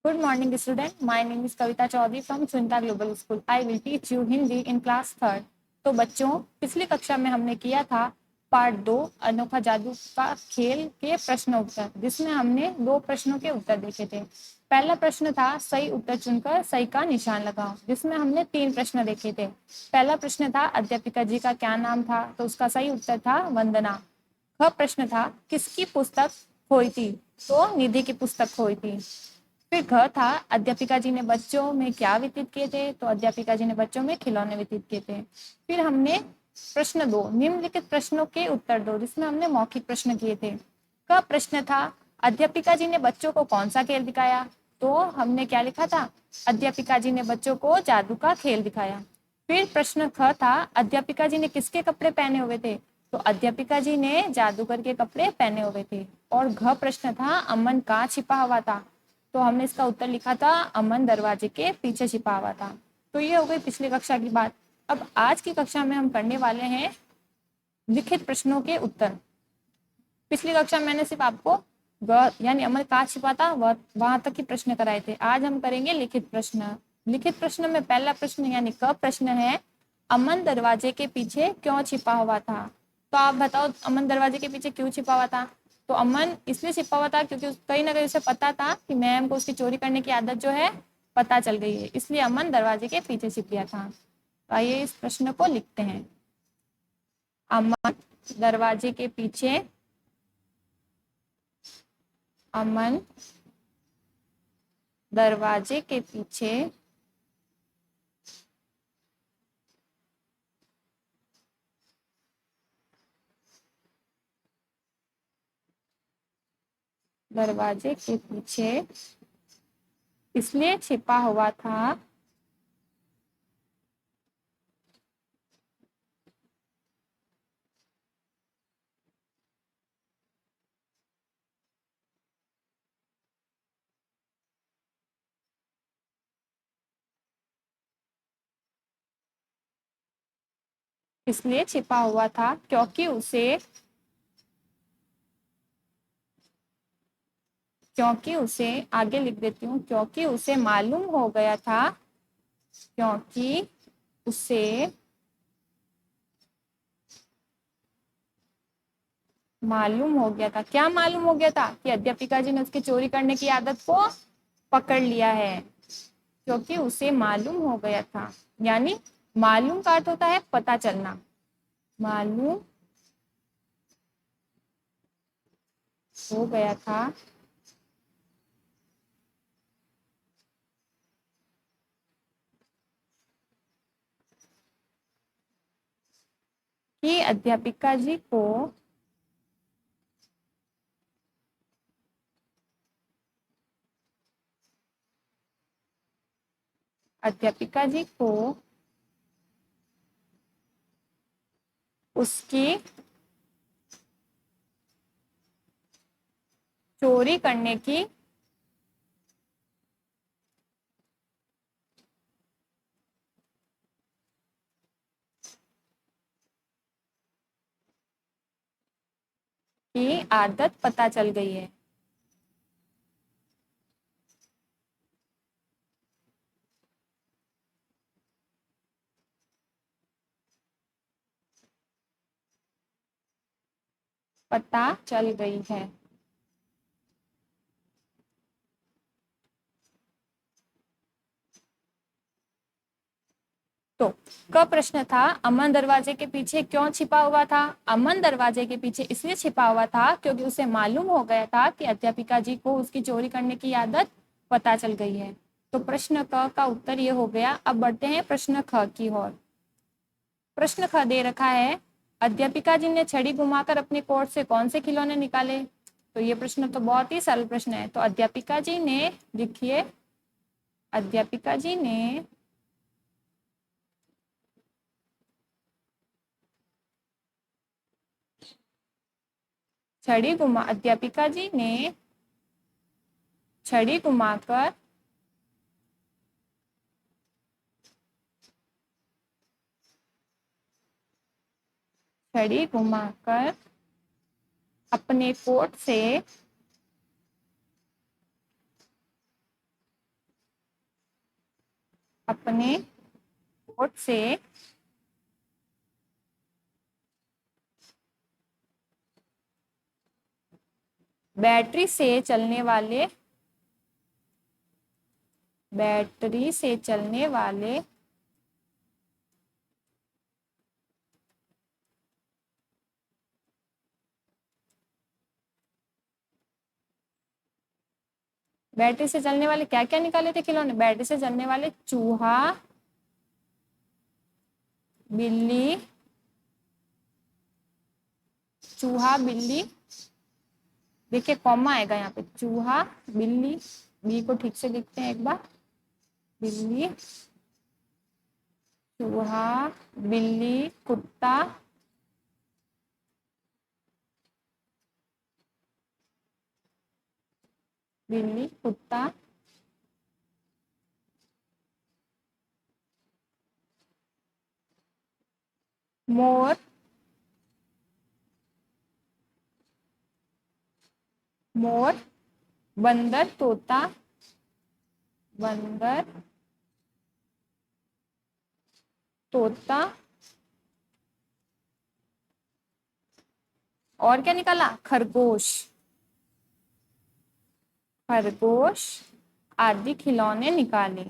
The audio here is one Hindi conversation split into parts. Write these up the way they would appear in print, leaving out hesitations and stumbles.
Good morning, student. My name is Kavita Chaudhary from Sunita Global School. I will teach you Hindi in class third. तो बच्चों, पिछली कक्षा में हमने किया था पार्ट 2 अनोखा जादू का खेल के प्रश्न उत्तर, जिसमें हमने 2 प्रश्नों के उत्तर देखे थे। पहला प्रश्न था सही उत्तर चुनकर सही का निशान लगाओ, जिसमें हमने 3 प्रश्न देखे थे। पहला प्रश्न था अध्यापिका जी का क्या नाम था, तो उसका सही उत्तर था वंदना। वह प्रश्न था किसकी पुस्तक खोई थी, तो निधि की पुस्तक खोई थी। फिर घ था अध्यापिका जी ने बच्चों में क्या व्यतीत किए थे, तो अध्यापिका जी ने बच्चों में खिलौने व्यतीत किए थे। फिर हमने प्रश्न 2 निम्नलिखित प्रश्नों के उत्तर दो, जिसमें हमने मौखिक प्रश्न किए थे। क प्रश्न था अध्यापिका जी ने बच्चों को कौन सा खेल दिखाया, तो हमने क्या लिखा था, अध्यापिका जी ने बच्चों को जादू का खेल दिखाया। फिर प्रश्न ख था अध्यापिका जी ने किसके कपड़े पहने हुए थे, तो अध्यापिका जी ने जादूगर के कपड़े पहने हुए थे। और घ प्रश्न था अमन कहाँ छिपा हुआ था, तो हमने इसका उत्तर लिखा था अमन दरवाजे के पीछे छिपा हुआ था। तो ये हो गई पिछली कक्षा की बात। अब आज की कक्षा में हम करने वाले हैं लिखित प्रश्नों के उत्तर। पिछली कक्षा में मैंने सिर्फ आपको यानी अमन कहाँ छिपा था वहां तक ही प्रश्न कराए थे। आज हम करेंगे लिखित प्रश्न। लिखित प्रश्न में पहला प्रश्न यानी क प्रश्न है अमन दरवाजे के पीछे क्यों छिपा हुआ था। तो आप बताओ अमन दरवाजे के पीछे क्यों छिपा हुआ था। तो अमन इसलिए छिपा हुआ था क्योंकि कहीं ना कहीं उसे पता था कि मैम को उसकी चोरी करने की आदत जो है पता चल गई है, इसलिए अमन दरवाजे के पीछे छिप गया था। तो आइए इस प्रश्न को लिखते हैं। अमन दरवाजे के पीछे अमन दरवाजे के पीछे दरवाजे के पीछे इसलिए छिपा हुआ था इसलिए छिपा हुआ था क्योंकि उसे आगे लिख देती हूँ, क्योंकि उसे मालूम हो गया था क्योंकि उसे मालूम हो गया था। क्या मालूम हो गया था कि अध्यापिका जी ने उसकी चोरी करने की आदत को पकड़ लिया है। क्योंकि उसे मालूम हो गया था, यानी मालूम का अर्थ होता है पता चलना। मालूम हो गया था कि अध्यापिका जी को उसकी चोरी करने की आदत पता चल गई है। पता चल गई है। तो क प्रश्न था अमन दरवाजे के पीछे क्यों छिपा हुआ था। अमन दरवाजे के पीछे इसलिए छिपा हुआ था क्योंकि उसे मालूम हो गया था कि अध्यापिका जी को उसकी चोरी करने की आदत पता चल गई है। तो प्रश्न क का उत्तर ये हो गया। अब बढ़ते हैं प्रश्न ख की ओर। प्रश्न ख दे रखा है अध्यापिका जी ने छड़ी घुमाकर अपने कोट से कौन से खिलौने निकाले। तो ये प्रश्न तो बहुत ही सरल प्रश्न है। तो अध्यापिका जी ने लिखिए, अध्यापिका जी ने अध्यापिका जी ने छड़ी घुमाकर छड़ी घुमाकर अपने कोट से अपने कोट से बैटरी से चलने वाले क्या क्या निकाले थे खिलौने? बैटरी से चलने वाले चूहा, बिल्ली, देखिए कॉमा आएगा यहाँ पे, चूहा, बिल्ली, बी को ठीक से लिखते हैं एक बार, बिल्ली, चूहा, बिल्ली, कुत्ता, बिल्ली, कुत्ता, मोर, बंदर, तोता, और क्या निकाला? खरगोश आदि खिलौने निकाले।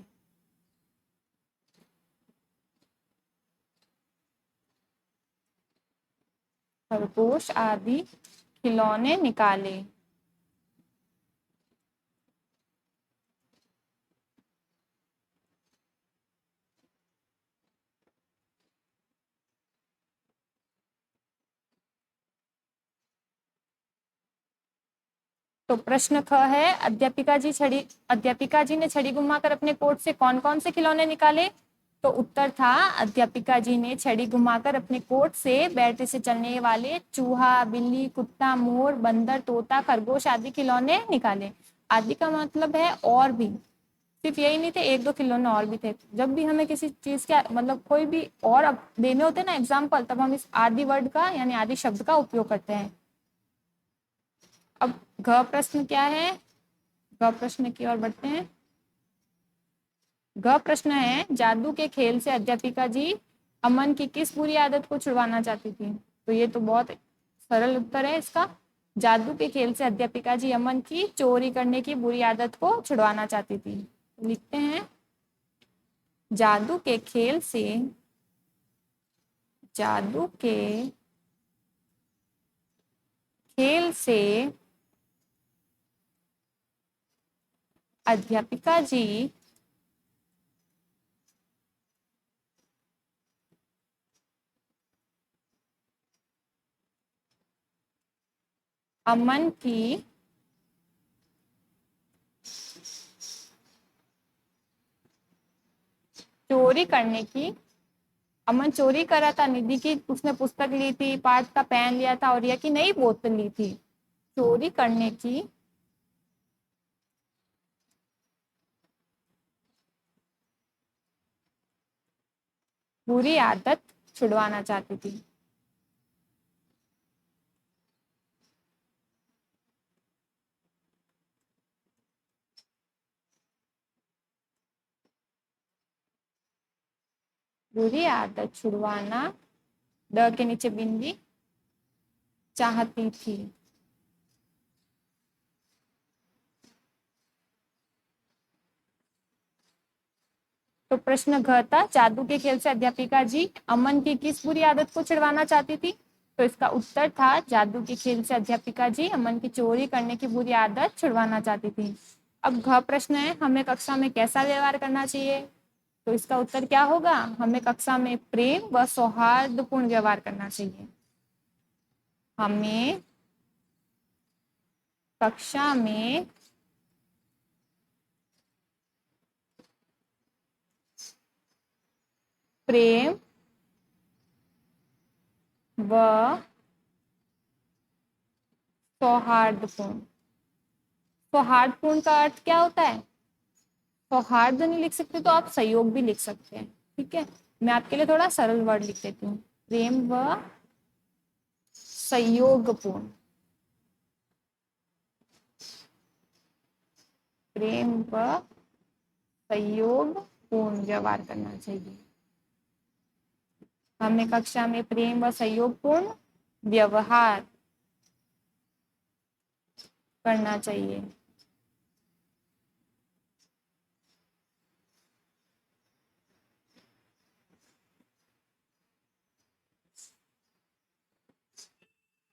खरगोश आदि खिलौने निकाले। तो प्रश्न ख है, अध्यापिका जी ने छड़ी घुमाकर अपने कोट से कौन कौन से खिलौने निकाले? तो उत्तर था, अध्यापिका जी ने छड़ी घुमाकर अपने कोट से बैटरी से चलने वाले चूहा, बिल्ली, कुत्ता, मोर, बंदर, तोता, खरगोश आदि खिलौने निकाले। आदि का मतलब है और भी, सिर्फ यही नहीं थे, एक दो खिलौने और भी थे। जब भी हमें किसी चीज का मतलब कोई भी और अब देने होते हैं ना एग्जाम्पल, तब हम इस आदि वर्ड का यानी आदि शब्द का उपयोग करते हैं। अब घ प्रश्न क्या है? घ प्रश्न की ओर बढ़ते हैं। घ प्रश्न है, जादू के खेल से अध्यापिका जी अमन की किस बुरी आदत को छुड़वाना चाहती थी? तो ये तो बहुत सरल उत्तर है इसका। जादू के खेल से अध्यापिका जी अमन की चोरी करने की बुरी आदत को छुड़वाना चाहती थी। लिखते हैं, जादू के खेल से अध्यापिका जी अमन की चोरी करने की, अमन चोरी करा था निधि की, उसने पुस्तक ली थी, पाठ का पेन लिया था, और यह की नई बोतल ली थी। चोरी करने की बुरी आदत छुड़वाना चाहती थी। बुरी आदत छुड़वाना, ड के नीचे बिंदी, चाहती थी। तो प्रश्न घ था, जादू के खेल से अध्यापिका जी अमन की किस बुरी आदत को छुड़वाना चाहती थी? तो इसका उत्तर था, जादू के खेल से अध्यापिका जी अमन की चोरी करने की बुरी आदत छुड़वाना चाहती थी। अब घ प्रश्न है, हमें कक्षा में कैसा व्यवहार करना चाहिए? तो इसका उत्तर क्या होगा? हमें कक्षा में प्रेम व सौहार्दपूर्ण व्यवहार करना चाहिए। हमें कक्षा में प्रेम व सौहार्दपूर्ण, सौहार्दपूर्ण का अर्थ क्या होता है? सौहार्द नहीं लिख सकते तो आप सहयोग भी लिख सकते हैं, ठीक है। मैं आपके लिए थोड़ा सरल वर्ड लिख देती हूँ, प्रेम व सहयोगपूर्ण, प्रेम व सहयोगपूर्ण। पूर्ण व्यवहार करना चाहिए। हमें कक्षा में प्रेम व सहयोगपूर्ण व्यवहार करना चाहिए।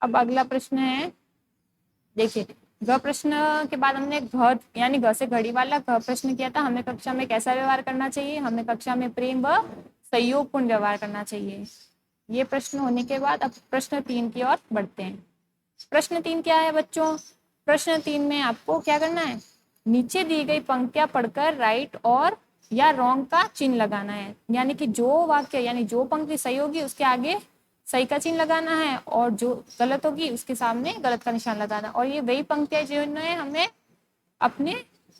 अब अगला प्रश्न है, देखिए घ प्रश्न के बाद हमने घ यानी घ से घड़ी वाला घ प्रश्न किया था, हमें कक्षा में कैसा व्यवहार करना चाहिए, हमें कक्षा में प्रेम व सहयोगपूर्ण व्यवहार करना चाहिए। ये प्रश्न होने के बाद अब प्रश्न 3 की ओर बढ़ते हैं। प्रश्न 3 क्या है बच्चों? प्रश्न 3 में आपको क्या करना है, नीचे दी गई पंक्तियां पढ़कर राइट और या रॉन्ग का चिन्ह लगाना है। यानी कि जो वाक्य यानी जो पंक्ति सही होगी उसके आगे सही का चिन्ह लगाना है और जो गलत होगी उसके सामने गलत का निशान लगाना। और ये वही पंक्तियां जिन्होंने हमें अपने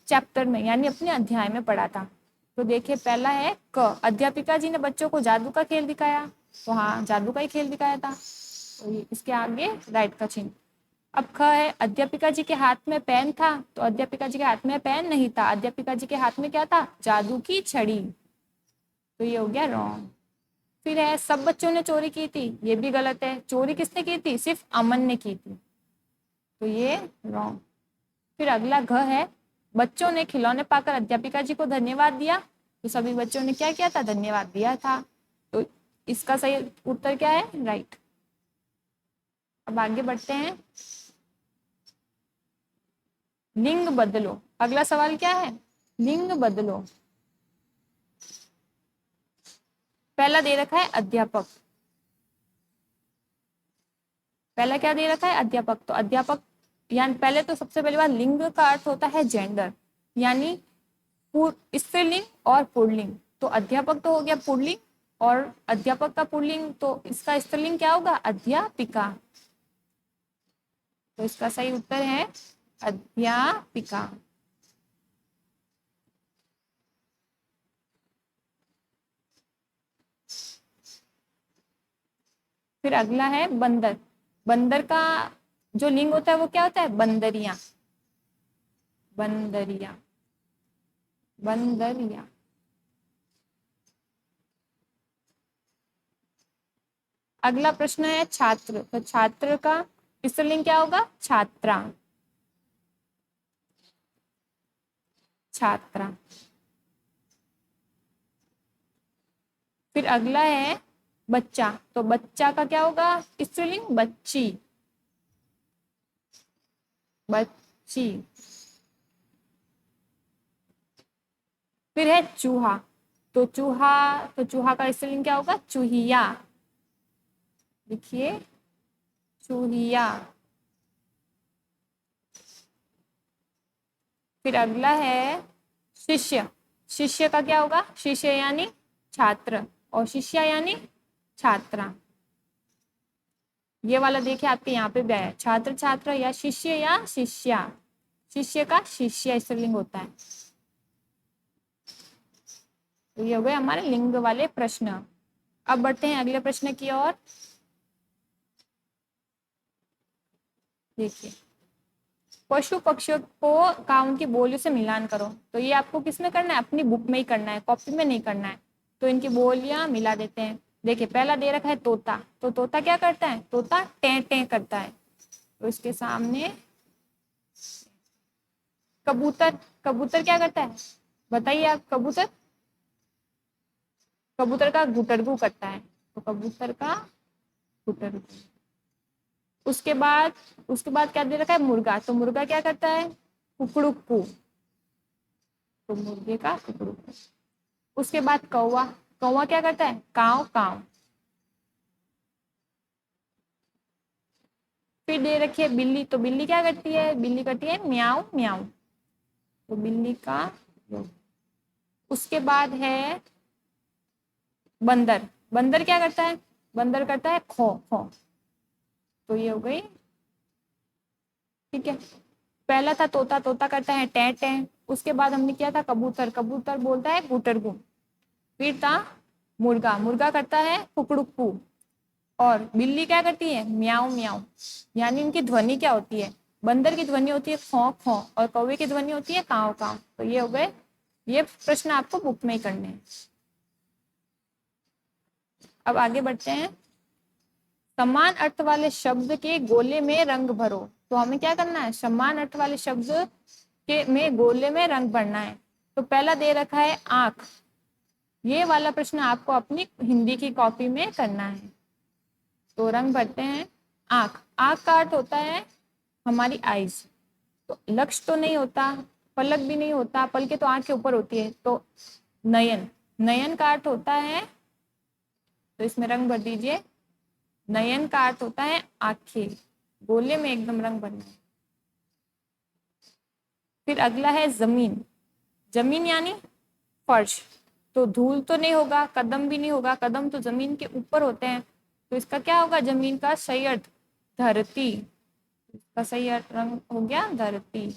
चैप्टर में यानी अपने अध्याय में पढ़ा था। तो देखिए पहला है क, अध्यापिका जी ने बच्चों को जादू का खेल दिखाया। तो हाँ, जादू का ही खेल दिखाया था, तो इसके आगे राइट का चिन्ह। अब ख है, अध्यापिका जी के हाथ में पेन था। तो अध्यापिका जी के हाथ में पेन नहीं था, अध्यापिका जी के हाथ में क्या था, जादू की छड़ी। तो ये हो गया रॉन्ग। फिर है, सब बच्चों ने चोरी की थी। ये भी गलत है, चोरी किसने की थी, सिर्फ अमन ने की थी। तो ये रॉन्ग। फिर अगला घ है, बच्चों ने खिलौने पाकर अध्यापिका जी को धन्यवाद दिया। तो सभी बच्चों ने क्या किया था, धन्यवाद दिया था। तो इसका सही उत्तर क्या है, राइट। अब आगे बढ़ते हैं, लिंग बदलो। अगला सवाल क्या है, लिंग बदलो। पहला दे रखा है अध्यापक। पहला क्या दे रखा है, अध्यापक। तो अध्यापक यानी पहले तो सबसे पहली बात, लिंग का अर्थ होता है जेंडर, यानी स्त्रीलिंग और पुल्लिंग। तो अध्यापक तो हो गया पुल्लिंग और अध्यापक का पुल्लिंग, तो इसका स्त्रीलिंग क्या होगा, अध्यापिका। तो इसका सही उत्तर है अध्यापिका। फिर अगला है बंदर। बंदर का जो लिंग होता है वो क्या होता है, बंदरिया। बंदरिया, बंदरिया। अगला प्रश्न है छात्र। तो छात्र का स्त्रीलिंग क्या होगा, छात्रा। छात्रा। फिर अगला है बच्चा। तो बच्चा का क्या होगा, स्त्रीलिंग बच्ची। बच्ची। फिर है चूहा। तो चूहा का स्त्रीलिंग क्या होगा, चूहिया। देखिए, चूहिया। फिर अगला है शिष्य। शिष्य का क्या होगा, शिष्य यानी छात्र और शिष्या यानी छात्रा। ये वाला देखिए आपके यहाँ पे भी आया, छात्र छात्र या शिष्य या शिष्या। शिष्य का शिष्य स्त्रीलिंग होता है। तो ये हो गए हमारे लिंग वाले प्रश्न। अब बढ़ते हैं अगले प्रश्न की ओर। देखिए, पशु पक्षियों को का उनकी बोलियों से मिलान करो। तो ये आपको किसमें करना है, अपनी बुक में ही करना है, कॉपी में नहीं करना है। तो इनकी बोलियां मिला देते हैं। देखिए पहला दे रखा है तोता। तो तोता क्या करता है, तोता टें टें करता है। तो इसके सामने कबूतर। कबूतर क्या करता है, बताइए आप। कबूतर, कबूतर का गुटरगू करता है। तो कबूतर का गुटरगू। उसके बाद क्या दे रखा है, मुर्गा। तो मुर्गा क्या करता है, कुकड़ुकू। तो मुर्गे का कुकड़ुकू। उसके बाद कौवा। कौवा क्या करता है, काव काव। फिर दे रखी है बिल्ली। तो बिल्ली क्या करती है, बिल्ली करती है म्याऊ म्याऊ। तो बिल्ली का। उसके बाद है बंदर। बंदर क्या करता है, बंदर करता है खो खो। तो ये हो गई, ठीक है। पहला था तोता। तोता करता है टें टें। उसके बाद हमने किया था कबूतर। कबूतर बोलता है गुटरगू। फिर था मुर्गा। मुर्गा करता है कुकड़ुकू। और बिल्ली क्या करती है, म्याऊ म्याऊ। यानी इनकी ध्वनि क्या होती है, बंदर की ध्वनि होती है खौ खौ और कौवे की ध्वनि होती है काव काव। तो ये हो गए ये प्रश्न आपको बुक में ही करने हैं। अब आगे बढ़ते हैं। समान अर्थ वाले शब्द के गोले में रंग भरो। तो हमें क्या करना है, समान अर्थ वाले शब्द के में गोले में रंग भरना है। तो पहला दे रखा है आंख। ये वाला प्रश्न आपको अपनी हिंदी की कॉपी में करना है। तो रंग भरते हैं। आंख, आंख का अर्थ होता है हमारी आईज। तो लक्ष्य तो नहीं होता, पलक भी नहीं होता, पलके तो आंख के ऊपर होती है। तो नयन, नयन का अर्थ होता है, तो इसमें रंग भर दीजिए। नयन का अर्थ होता है आंखें, गोले में एकदम रंग भरना है। फिर अगला है जमीन। जमीन यानी फर्श। तो धूल तो नहीं होगा, कदम भी नहीं होगा, कदम तो जमीन के ऊपर होते हैं। तो इसका क्या होगा, जमीन का सही अर्थ धरती। इसका सही अर्थ रंग हो गया धरती।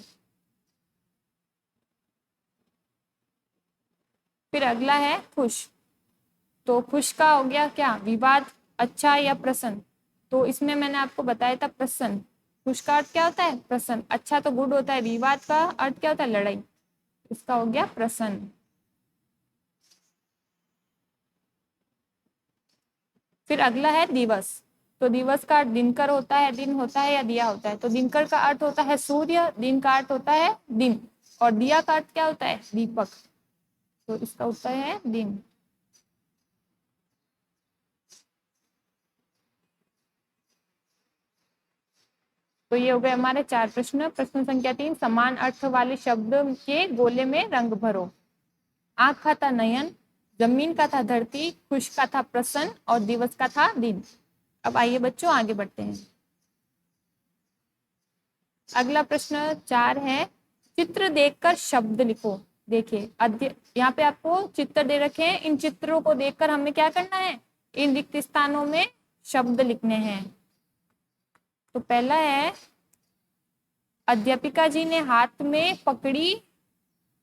फिर अगला है खुश। तो खुश का हो गया क्या, विवाद, अच्छा या प्रसन्न। तो इसमें मैंने आपको बताया था प्रसन्न। खुश का अर्थ क्या होता है, प्रसन्न। अच्छा तो गुड होता है। विवाद का अर्थ क्या होता है, लड़ाई। इसका हो गया प्रसन्न। फिर अगला है दिवस। तो दिवस का अर्थ दिनकर होता है, दिन होता है या दिया होता है। तो दिनकर का अर्थ होता है सूर्य, दिन का अर्थ होता है दिन, और दिया का अर्थ क्या होता है, दीपक। तो इसका उत्तर है दिन। तो ये हो गए हमारे 4 प्रश्न। प्रश्न संख्या 3, समान अर्थ वाले शब्द के गोले में रंग भरो। आंख का था नयन, जमीन का था धरती, खुश का था प्रसन्न, और दिवस का था दिन। अब आइए बच्चों आगे बढ़ते हैं। अगला प्रश्न 4 है, चित्र देखकर शब्द लिखो। देखिए यहाँ पे आपको चित्र दे रखे हैं। इन चित्रों को देखकर हमें क्या करना है, इन रिक्त स्थानों में शब्द लिखने हैं। तो पहला है, अध्यापिका जी ने हाथ में पकड़ी,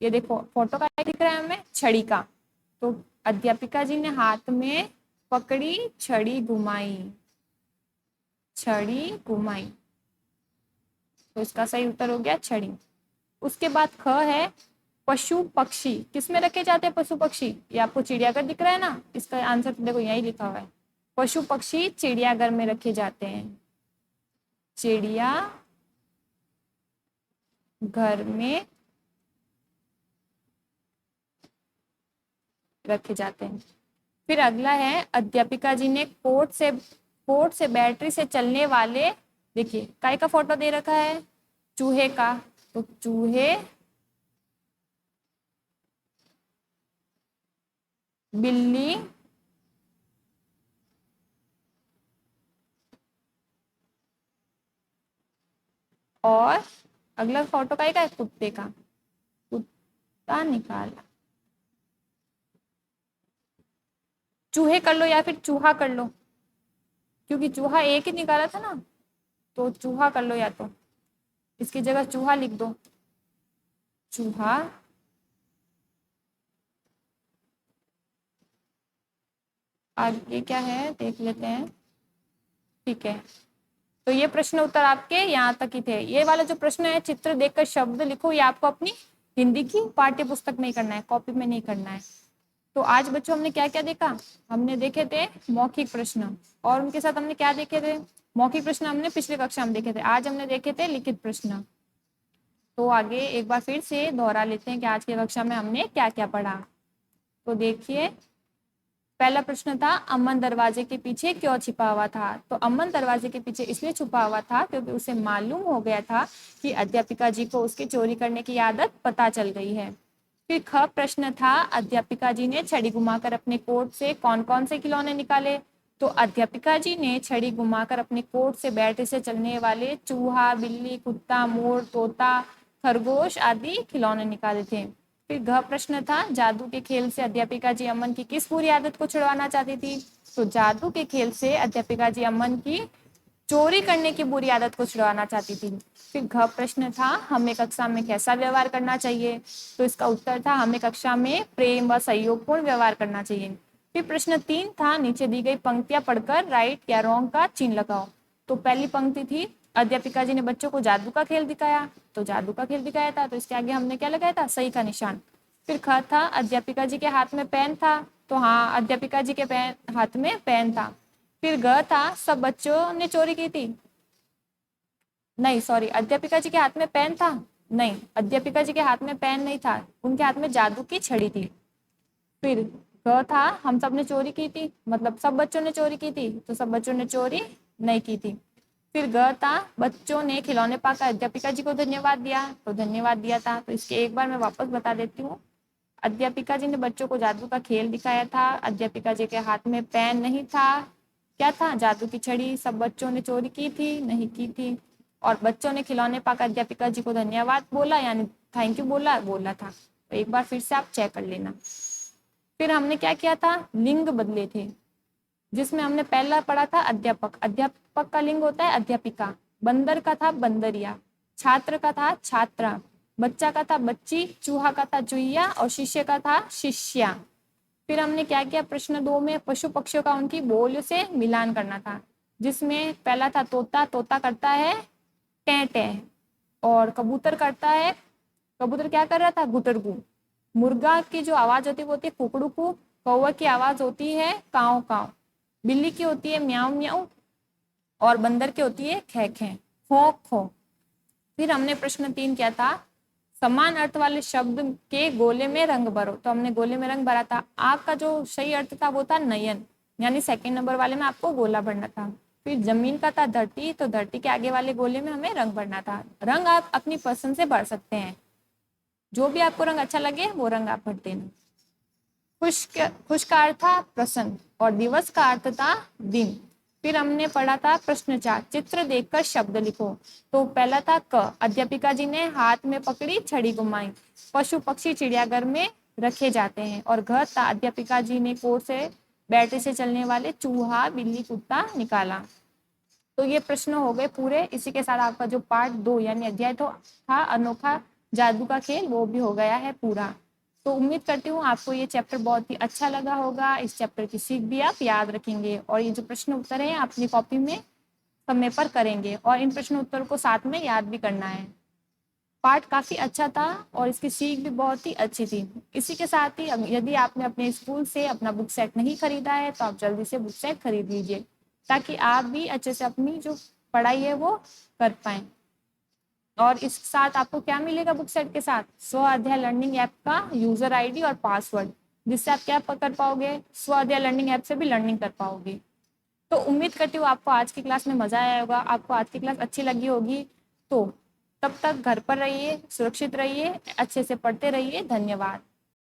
ये देखो फोटो का दिख रहा है हमें, छड़ी का। तो अध्यापिका जी ने हाथ में पकड़ी, छड़ी घुमाई, छड़ी घुमाई। तो इसका सही उत्तर हो गया छड़ी। उसके बाद ख है, पशु पक्षी। किस में रखे जाते हैं पशु पक्षी, ये आपको चिड़ियाघर दिख रहा है ना, इसका आंसर तो देखो यही लिखा हुआ है। पशु पक्षी चिड़ियाघर में रखे जाते हैं, चिड़िया घर में रखे जाते हैं। फिर अगला है, अध्यापिका जी ने कोर्ट से बैटरी से चलने वाले, देखिए काय का फोटो दे रखा है, चूहे का। तो चूहे, बिल्ली, और अगला फोटो काय का है, कुत्ते का। कुत्ता निकाला। चूहे कर लो या फिर चूहा कर लो, क्योंकि चूहा एक ही निकाला था ना। तो चूहा कर लो, या तो इसकी जगह चूहा लिख दो, चूहा। आगे क्या है देख लेते हैं। ठीक है, तो ये प्रश्न उत्तर आपके यहाँ तक ही थे। ये वाला जो प्रश्न है, चित्र देखकर शब्द लिखो, ये आपको अपनी हिंदी की पाठ्य पुस्तक में करना है, कॉपी में नहीं करना है। तो आज बच्चों हमने क्या क्या देखा, हमने देखे थे मौखिक प्रश्न, और उनके साथ हमने क्या देखे थे, मौखिक प्रश्न हमने पिछली कक्षा में देखे थे, आज हमने देखे थे लिखित प्रश्न। तो आगे एक बार फिर से दोहरा लेते हैं कि आज की कक्षा में हमने क्या क्या पढ़ा। तो देखिए, पहला प्रश्न था, अमन दरवाजे के पीछे क्यों छिपा हुआ था। तो अमन दरवाजे के पीछे इसलिए छुपा हुआ था क्योंकि उसे मालूम हो गया था कि अध्यापिका जी को उसकी चोरी करने की आदत पता चल गई है। फिर ख प्रश्न था, अध्यापिका जी ने छड़ी घुमाकर अपने कोट से कौन कौन से खिलौने निकाले। तो अध्यापिका जी ने छड़ी घुमाकर अपने कोट से बैटरी से चलने वाले चूहा, बिल्ली, कुत्ता, मोर, तोता, खरगोश आदि खिलौने निकाले थे। फिर घ प्रश्न था, जादू के खेल से अध्यापिका जी अमन की किस बुरी आदत को छुड़वाना चाहती थी। तो जादू के खेल से अध्यापिका जी अमन की चोरी करने की बुरी आदत को छुड़वाना चाहती थी। फिर घ प्रश्न था, हमें कक्षा में कैसा व्यवहार करना चाहिए। तो इसका उत्तर था, हमें कक्षा में प्रेम व सहयोगपूर्ण व्यवहार करना चाहिए। फिर प्रश्न 3 था, नीचे दी गई पंक्तियां पढ़कर राइट या रॉन्ग का चिन्ह लगाओ। तो पहली पंक्ति थी, अध्यापिका जी ने बच्चों को जादू का खेल दिखाया। तो जादू का खेल दिखाया था, तो इसके आगे हमने क्या लगाया था, सही का निशान। फिर ख था, अध्यापिका जी के हाथ में पेन था, तो हाँ अध्यापिका जी के हाथ में पेन था। फिर ग था, सब बच्चों ने चोरी की थी, नहीं सॉरी, अध्यापिका जी के हाथ में पेन था, नहीं अध्यापिका जी के हाथ में पेन नहीं था, उनके हाथ में जादू की छड़ी थी। फिर ग था, हम सब ने चोरी की थी, मतलब सब बच्चों ने चोरी की थी, तो सब बच्चों ने चोरी नहीं की थी। फिर ग था, बच्चों ने खिलौने पाकर अध्यापिका जी को धन्यवाद दिया, तो धन्यवाद दिया था, तो इसके एक बार मैं वापस बता देती हूँ। अध्यापिका जी ने बच्चों को जादू का खेल दिखाया था, अध्यापिका जी के हाथ में पेन नहीं था, क्या था, जादू की छड़ी, सब बच्चों ने चोरी की थी, नहीं की थी, और बच्चों ने खिलौने पाकर अध्यापिका जी को धन्यवाद बोला, यानी थैंक यू बोला बोला था। तो एक बार फिर से आप चेक कर लेना। फिर हमने क्या किया था, लिंग बदले थे, जिसमें हमने पहला पढ़ा था अध्यापक, अध्यापक का लिंग होता है अध्यापिका, बंदर का था बंदरिया, छात्र का था छात्रा, बच्चा का था बच्ची, चूहा का था चूहिया, और शिष्य का था शिष्या। फिर हमने क्या किया, प्रश्न 2 में पशु पक्षियों का उनकी बोल से मिलान करना था, जिसमें पहला था तोता, तोता करता है टें टें, और कबूतर करता है, कबूतर क्या कर रहा था, गुटरगू, मुर्गा की जो आवाज होती है वो होती है कुकड़ुकू, कौवा की आवाज होती है काव काव, बिल्ली की होती है म्याऊ म्याऊ, और बंदर की होती है खे खे, खो खो। फिर हमने प्रश्न 3 क्या था, समान अर्थ वाले शब्द के गोले में रंग भरो, तो हमने गोले में रंग भरा था। आग का जो सही अर्थ था वो था नयन, यानी सेकंड नंबर वाले में आपको गोला भरना था। फिर जमीन का था धरती, तो धरती के आगे वाले गोले में हमें रंग भरना था। रंग आप अपनी पसंद से भर सकते हैं, जो भी आपको रंग अच्छा लगे वो रंग आप भर देना। खुश का अर्थ था प्रसन्न, और दिवस का अर्थ था दिन। फिर हमने पढ़ा था प्रश्न 4, चित्र देखकर शब्द लिखो, तो पहला था क, अध्यापिका जी ने हाथ में पकड़ी छड़ी घुमाई, पशु पक्षी चिड़ियाघर में रखे जाते हैं, और घ था, अध्यापिका जी ने कोर से बैटरी से चलने वाले चूहा बिल्ली कुत्ता निकाला। तो ये प्रश्न हो गए पूरे। इसी के साथ आपका जो पार्ट 2 यानी अध्याय तो था अनोखा जादू का खेल, वो भी हो गया है पूरा। तो उम्मीद करती हूँ आपको ये चैप्टर बहुत ही अच्छा लगा होगा, इस चैप्टर की सीख भी आप याद रखेंगे, और ये जो प्रश्न उत्तर है अपनी कॉपी में समय पर करेंगे, और इन प्रश्न उत्तर को साथ में याद भी करना है। पार्ट काफी अच्छा था और इसकी सीख भी बहुत ही अच्छी थी। इसी के साथ ही यदि आपने अपने स्कूल से अपना बुक सेट नहीं खरीदा है तो आप जल्दी से बुक सेट खरीद लीजिए, ताकि आप भी अच्छे से अपनी जो पढ़ाई है वो कर पाएं। और इस साथ आपको क्या मिलेगा बुक सेट के साथ, स्व अध्याय लर्निंग ऐप का यूजर आईडी और पासवर्ड, जिससे आप क्या कर पाओगे, स्व अध्याय लर्निंग ऐप से भी लर्निंग कर पाओगे। तो उम्मीद करती हूँ आपको आज की क्लास में मजा आया होगा, आपको आज की क्लास अच्छी लगी होगी। तो तब तक घर पर रहिए, सुरक्षित रहिए, अच्छे से पढ़ते रहिए। धन्यवाद।